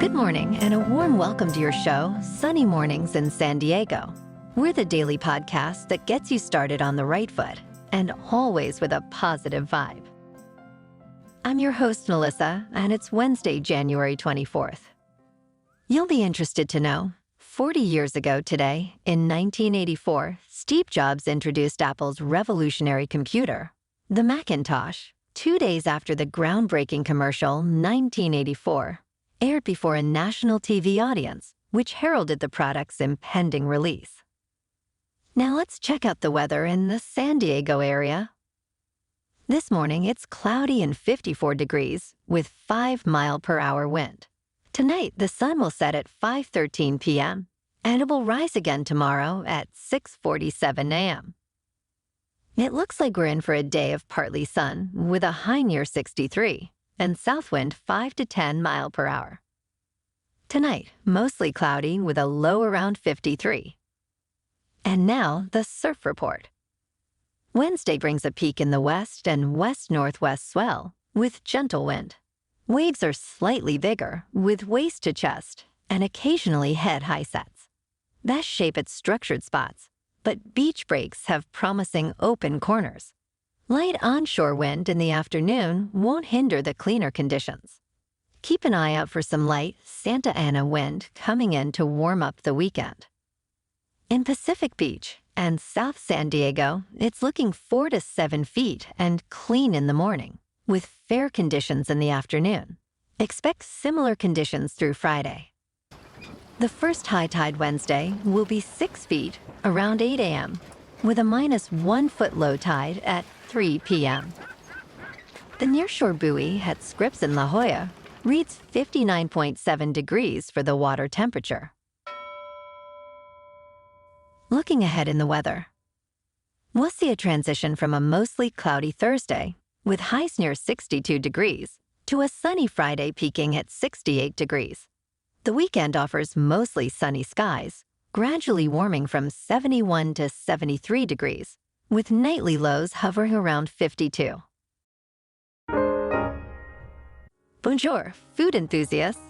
Good morning and a warm welcome to your show, Sunny Mornings in San Diego. We're the daily podcast that gets you started on the right foot and always with a positive vibe. I'm your host, Melissa, and it's Wednesday, January 24th. You'll be interested to know, 40 years ago today, in 1984, Steve Jobs introduced Apple's revolutionary computer, the Macintosh, 2 days after the groundbreaking commercial, 1984, aired before a national TV audience, which heralded the product's impending release. Now let's check out the weather in the San Diego area. This morning, it's cloudy and 54 degrees with 5-mile-per-hour wind. Tonight, the sun will set at 5:13 p.m., and it will rise again tomorrow at 6:47 a.m. It looks like we're in for a day of partly sun with a high near 63 and south wind 5 to 10 miles per hour. Tonight, mostly cloudy with a low around 53. And now, the surf report. Wednesday brings a peak in the west and west-northwest swell with gentle wind. Waves are slightly bigger with waist to chest and occasionally head high sets. Best shape at structured spots, but beach breaks have promising open corners. Light onshore wind in the afternoon won't hinder the cleaner conditions. Keep an eye out for some light Santa Ana wind coming in to warm up the weekend. In Pacific Beach and South San Diego, it's looking 4 to 7 feet and clean in the morning, with fair conditions in the afternoon. Expect similar conditions through Friday. The first high tide Wednesday will be 6 feet around 8 a.m., with a -1 foot low tide at 3 p.m. The nearshore buoy at Scripps in La Jolla reads 59.7 degrees for the water temperature. Looking ahead in the weather, we'll see a transition from a mostly cloudy Thursday with highs near 62 degrees to a sunny Friday peaking at 68 degrees. The weekend offers mostly sunny skies, gradually warming from 71 to 73 degrees, with nightly lows hovering around 52. Bonjour, food enthusiasts.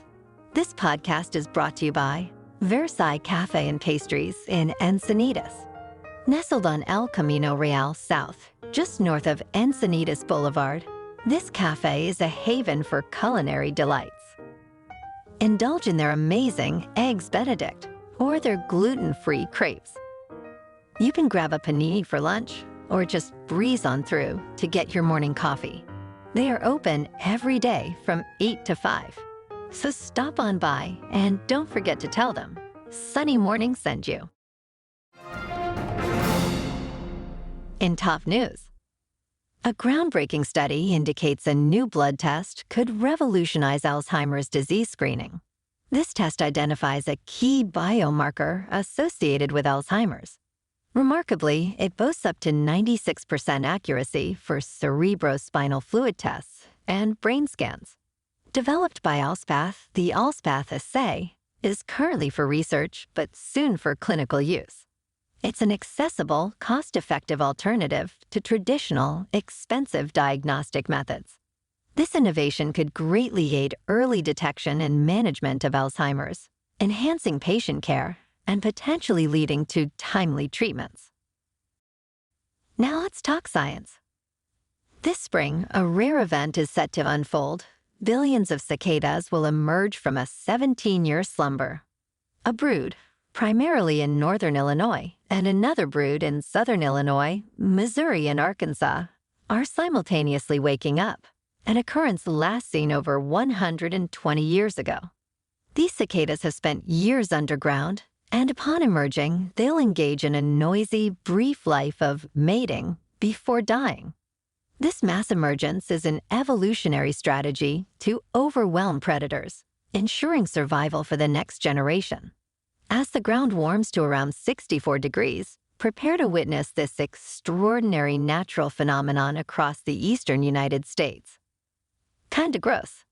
This podcast is brought to you by Versailles Cafe and Pastries in Encinitas. Nestled on El Camino Real South, just north of Encinitas Boulevard, this cafe is a haven for culinary delights. Indulge in their amazing Eggs Benedict or their gluten-free crepes. You can grab a panini for lunch or just breeze on through to get your morning coffee. They are open every day from 8 to 5. So stop on by and don't forget to tell them Sunny Morning sent you. In top news, a groundbreaking study indicates a new blood test could revolutionize Alzheimer's disease screening. This test identifies a key biomarker associated with Alzheimer's. Remarkably, it boasts up to 96% accuracy for cerebrospinal fluid tests and brain scans. Developed by Allspath, the Allspath assay is currently for research but soon for clinical use. It's an accessible, cost-effective alternative to traditional, expensive diagnostic methods. This innovation could greatly aid early detection and management of Alzheimer's, enhancing patient care and potentially leading to timely treatments. Now let's talk science. This spring, a rare event is set to unfold. Billions of cicadas will emerge from a 17-year slumber. A brood, primarily in northern Illinois, and another brood in southern Illinois, Missouri, and Arkansas, are simultaneously waking up, an occurrence last seen over 120 years ago. These cicadas have spent years underground, and upon emerging, they'll engage in a noisy, brief life of mating before dying. This mass emergence is an evolutionary strategy to overwhelm predators, ensuring survival for the next generation. As the ground warms to around 64 degrees, prepare to witness this extraordinary natural phenomenon across the eastern United States. Kinda gross.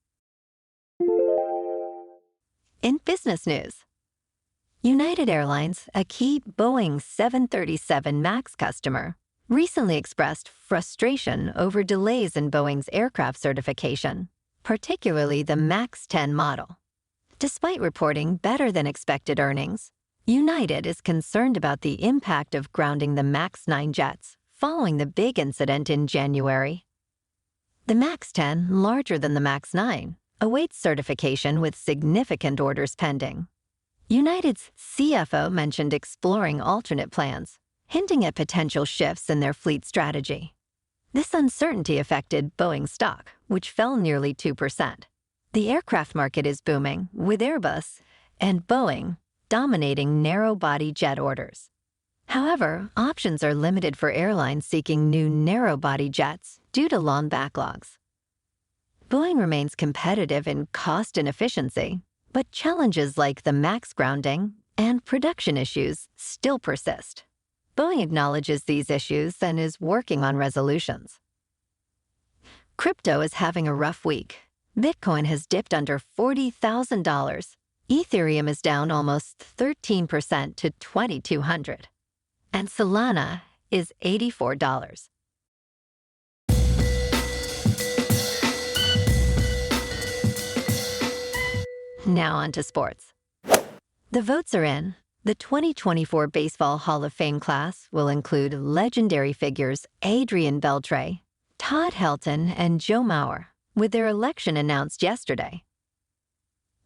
In business news, United Airlines, a key Boeing 737 MAX customer, recently expressed frustration over delays in Boeing's aircraft certification, particularly the MAX 10 model. Despite reporting better than expected earnings, United is concerned about the impact of grounding the MAX 9 jets following the big incident in January. The MAX 10, larger than the MAX 9, awaits certification with significant orders pending. United's CFO mentioned exploring alternate plans, hinting at potential shifts in their fleet strategy. This uncertainty affected Boeing stock, which fell nearly 2%. The aircraft market is booming, with Airbus and Boeing dominating narrow-body jet orders. However, options are limited for airlines seeking new narrow-body jets due to long backlogs. Boeing remains competitive in cost and efficiency, but challenges like the MAX grounding and production issues still persist. Boeing acknowledges these issues and is working on resolutions. Crypto is having a rough week. Bitcoin has dipped under $40,000. Ethereum is down almost 13% to $2,200. And Solana is $84. Now on to sports. The votes are in. The 2024 Baseball Hall of Fame class will include legendary figures Adrian Beltre, Todd Helton, and Joe Mauer, with their election announced yesterday.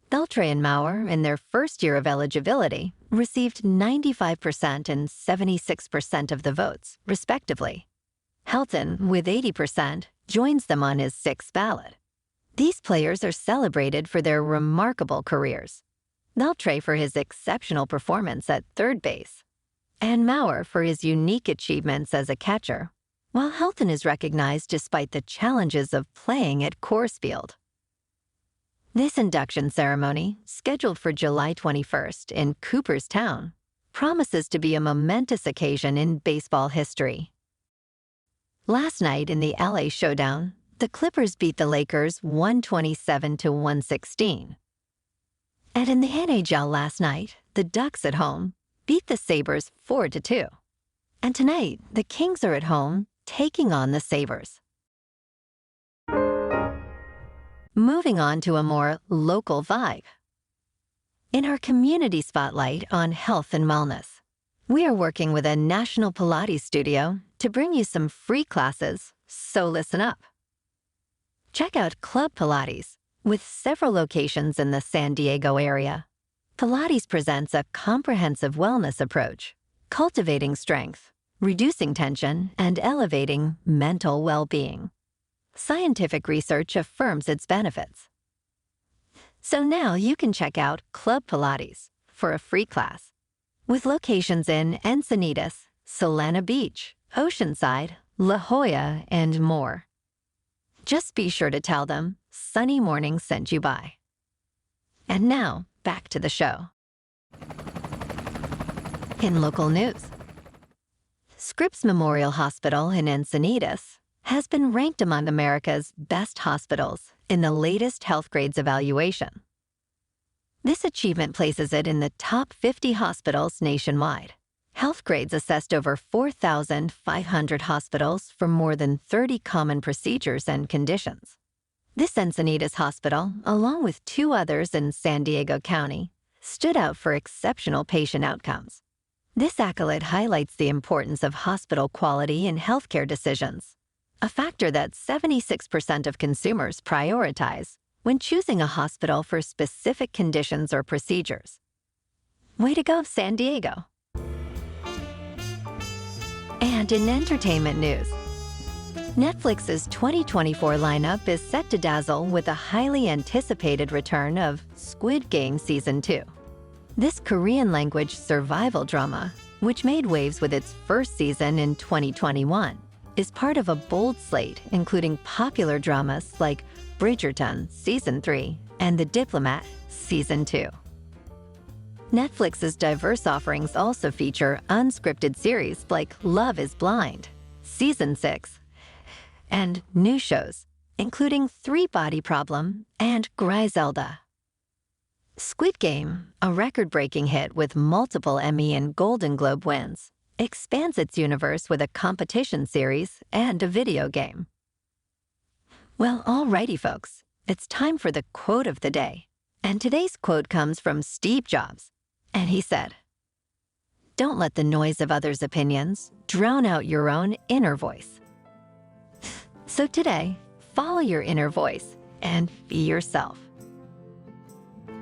Beltre and Mauer, in their first year of eligibility, received 95% and 76% of the votes, respectively. Helton, with 80%, joins them on his sixth ballot. These players are celebrated for their remarkable careers. Beltre for his exceptional performance at third base, and Mauer for his unique achievements as a catcher, while Helton is recognized despite the challenges of playing at Coors Field. This induction ceremony, scheduled for July 21st in Cooperstown, promises to be a momentous occasion in baseball history. Last night in the LA Showdown, the Clippers beat the Lakers 127-116. And in the NHL last night, the Ducks at home beat the Sabres 4-2. And tonight, the Kings are at home taking on the Sabres. Moving on to a more local vibe. In our community spotlight on health and wellness, we are working with a national Pilates studio to bring you some free classes, so listen up. Check out Club Pilates, with several locations in the San Diego area. Pilates presents a comprehensive wellness approach, cultivating strength, reducing tension, and elevating mental well-being. Scientific research affirms its benefits. So now you can check out Club Pilates for a free class, with locations in Encinitas, Solana Beach, Oceanside, La Jolla, and more. Just be sure to tell them Sunny Morning sent you by. And now, back to the show. In local news, Scripps Memorial Hospital in Encinitas has been ranked among America's best hospitals in the latest Health Grades evaluation. This achievement places it in the top 50 hospitals nationwide. Health Grades assessed over 4,500 hospitals for more than 30 common procedures and conditions. This Encinitas hospital, along with two others in San Diego County, stood out for exceptional patient outcomes. This accolade highlights the importance of hospital quality in healthcare decisions, a factor that 76% of consumers prioritize when choosing a hospital for specific conditions or procedures. Way to go, San Diego! And in entertainment news, Netflix's 2024 lineup is set to dazzle with a highly anticipated return of Squid Game Season 2. This Korean-language survival drama, which made waves with its first season in 2021, is part of a bold slate including popular dramas like Bridgerton Season 3 and The Diplomat Season 2. Netflix's diverse offerings also feature unscripted series like Love is Blind, Season 6, and new shows, including Three Body Problem and Griselda. Squid Game, a record-breaking hit with multiple Emmy and Golden Globe wins, expands its universe with a competition series and a video game. Well, alrighty, folks, it's time for the quote of the day. And today's quote comes from Steve Jobs. And he said, "Don't let the noise of others' opinions drown out your own inner voice." So today, follow your inner voice and be yourself.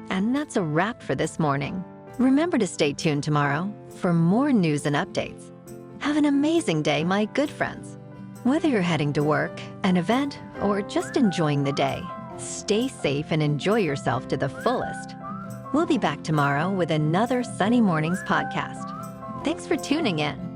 And that's a wrap for this morning. Remember to stay tuned tomorrow for more news and updates. Have an amazing day, my good friends. Whether you're heading to work, an event, or just enjoying the day, stay safe and enjoy yourself to the fullest. We'll be back tomorrow with another Sunny Mornings podcast. Thanks for tuning in.